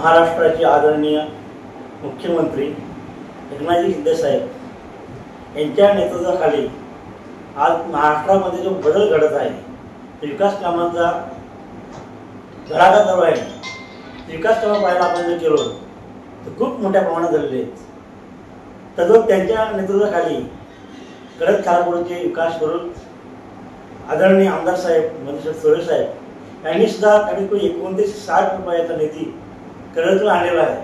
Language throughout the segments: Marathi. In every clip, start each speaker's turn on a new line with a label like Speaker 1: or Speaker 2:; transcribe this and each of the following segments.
Speaker 1: महाराष्ट्राचे आदरणीय मुख्यमंत्री एकनाथजी शिंदे साहेब यांच्या नेतृत्वाखाली आज महाराष्ट्रामध्ये जो बदल घडत आहे, विकास कामांचा धडाका चालू आहे। विकास कामं पाहायला आपण जर गेलो तर खूप मोठ्या प्रमाणात झालेले आहेत। तद्वत त्यांच्या नेतृत्वाखाली कडक खालापूरचे विकास करून आदरणीय आमदार साहेब मनीष सोळे साहेब यांनी सुद्धा कमीत 2960 रुपयाचा निधी कडकला आणलेला आहे।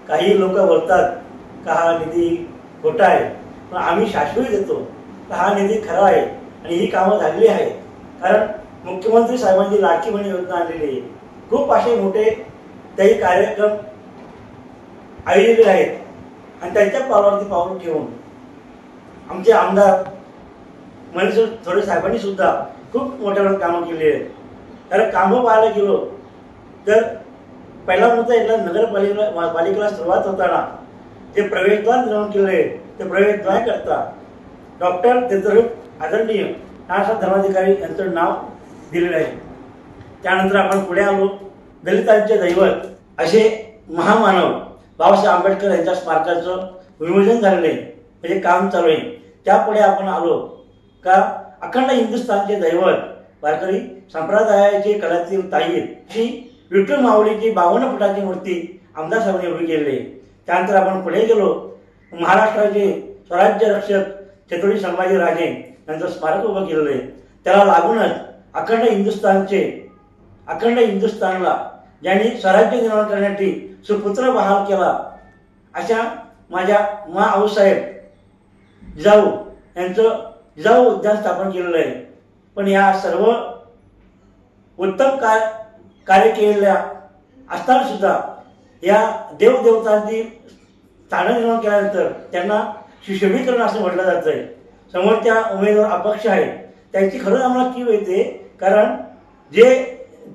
Speaker 1: काही लोक बोलतात का हा निधी खोटा आहे, पण आम्ही शाश्वती देतो तर हा निधी खरा आहे आणि ही कामं झालेली आहेत। कारण मुख्यमंत्री साहेबांची लाडकी बहीण योजना आणलेली आहे। खूप असे मोठे काही कार्यक्रम आयोजित आहेत आणि त्यांच्या पावलावरती पाऊल ठेवून आमचे आमदार मनीष सोळे साहेबांनी सुद्धा खूप मोठ्या कामं केली आहेत। कारण कामं पाहायला गेलो तर पहिला मुद्दा इथला नगरपालिकेला सुरुवात होताना जे प्रवेशद्वार निर्माण केले ते प्रवेशद्वार करता डॉक्टर तीर्थरूप आदरणीय नानासाहेब धर्माधिकारी यांचं नाव दिलेलं आहे। त्यानंतर आपण पुढे आलो, दलितांचे दैवत असे महामानव बाबासाहेब आंबेडकर यांच्या स्मारकाचं विमोचन झालेलं आहे, म्हणजे काम चालू आहे। त्यापुढे आपण आलो का अखंड हिंदुस्थानचे दैवत वारकरी संप्रदायाचे कलातील ताईर ही विठ्ठल माऊलीची 52 फुटाची मूर्ती आमदार साहेबांनी उभी केलेली आहे। त्यानंतर आपण पुढे गेलो, महाराष्ट्राचे स्वराज्य रक्षक छत्रपती संभाजी राजे यांचं स्मारक उभं केलेलं आहे। त्याला लागूनच अखंड हिंदुस्थानला ज्यांनी स्वराज्य निर्माण करण्यासाठी सुपुत्र बहाल केला अशा माझ्या आऊसाहेब जिजाऊ यांचं जिजाऊ उद्यान स्थापन केलेलं आहे। पण या सर्व उत्तम कार्य केलेल्या असताना सुद्धा या देवदेवतांची स्थानं निर्माण केल्यानंतर त्यांना सुशोभीकरण असं म्हटलं जातं आहे। समोरच्या उमेदवार अपक्ष आहेत त्यांची खरंच आम्हाला कीव येते, कारण जे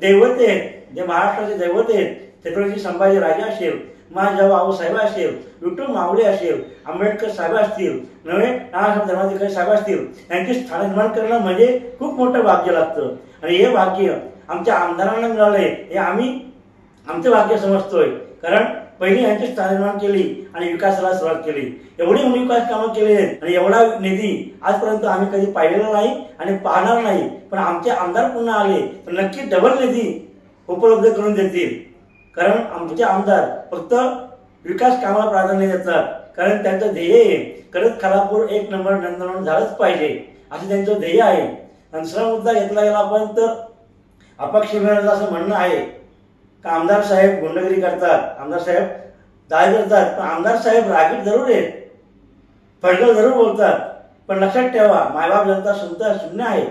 Speaker 1: दैवते आहेत, जे महाराष्ट्राचे दैवते आहेत, छत्रपती संभाजी राजे असेल, जिजाऊ आऊसाहेब असेल, विठ्ठल माऊली असेल, आंबेडकर साहेब असतील, नवे नानासाहेब धर्माधिकारी साहेब असतील, यांची स्थान निर्माण करणं म्हणजे खूप मोठं भाग्य लागतं। आणि हे भाग्य आमच्या आमदारांना मिळालंय हे आम्ही आमचं भाग्य समजतोय। कारण पहिली यांची स्थान निर्माण केली आणि विकासाला सुरुवात केली, एवढी मोठी विकास कामं केली आहेत आणि एवढा निधी आजपर्यंत आम्ही कधी पाहिलेला नाही आणि पाहणार नाही। पण आमचे आमदार पुन्हा आले तर नक्की डबल निधी उपलब्ध करून देतील, कारण आमचे आमदार फक्त विकास कामाला प्राधान्य देतात। कारण त्यांचं ध्येय आहे कडक खालापूर 1 नंबर नंदनवन झालंच पाहिजे असं त्यांचं ध्येय आहे। दुसरा मुद्दा घेतला गेला आपण तर अपक्ष उमेदवारांचं असं म्हणणं आहे का आमदार साहेब गुंडगिरी करतात, आमदार साहेब दाळ करतात, पण आमदार साहेब रागीट जरूर आहेत, फडकल जरूर बोलतात, पण लक्षात ठेवा मायबाप जनता शून्य आहे।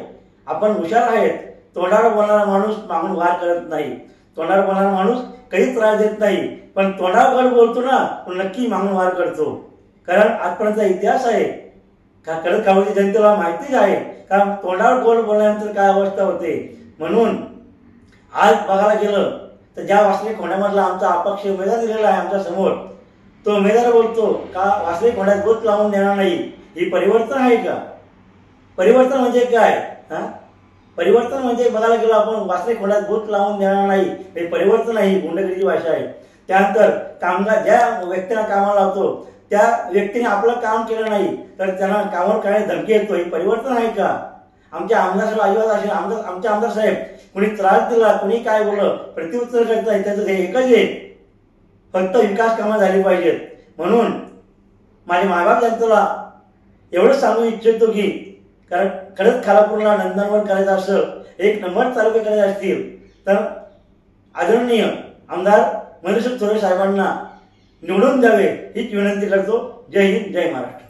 Speaker 1: आपण हुशार आहेत, तोंडावर बोलणारा माणूस मागून वार करत नाही, तोंडावर बोलणारा माणूस काही त्रास देत नाही, पण तोंडावर बोलतो ना पण नक्की मागून वार करतो। कारण आजपर्यंतचा इतिहास आहे का कडक खालापूरच्या जनतेला माहितीच आहे का तोंडावर बोलल्यानंतर काय अवस्था होते। म्हणून आज बघायला गेलं तर ज्या वासले खोंड्यामधला आमचा अपक्ष उमेदवार दिलेला आहे आमच्या समोर, तो उमेदवार बोलतो का वासले खोंड्यात गोत लावून देणार नाही। ही परिवर्तन आहे का? परिवर्तन म्हणजे काय? परिवर्तन म्हणजे बघायला गेलो आपण वासले खोंड्यात गोत लावून देणार नाही, हे परिवर्तन आहे, ही गुंडगिरीची भाषा आहे। त्यानंतर कामगार ज्या व्यक्तीला कामाला लावतो त्या व्यक्तीने आपलं काम केलं नाही तर त्यांना कामावर काय धमकी येतो, ही परिवर्तन आहे का? आमच्या आमदार साहेब अजिबात असे आमचे आमदार साहेब कुणी त्रास दिला, कुणी काय बोललं प्रत्युत्तर करत नाही, त्याचं हे एकच आहे फक्त विकास कामं झाली पाहिजेत। म्हणून माझ्या मायबाप जनतेला एवढंच सांगू इच्छितो की कारण कडक खालापूरला नंदनवन करायचं असं 1 नंबर तालुके करायचे असतील तर आदरणीय आमदार मनीष सोळे साहेबांना निवडून द्यावे हीच विनंती करतो। जय हिंद, जय महाराष्ट्र।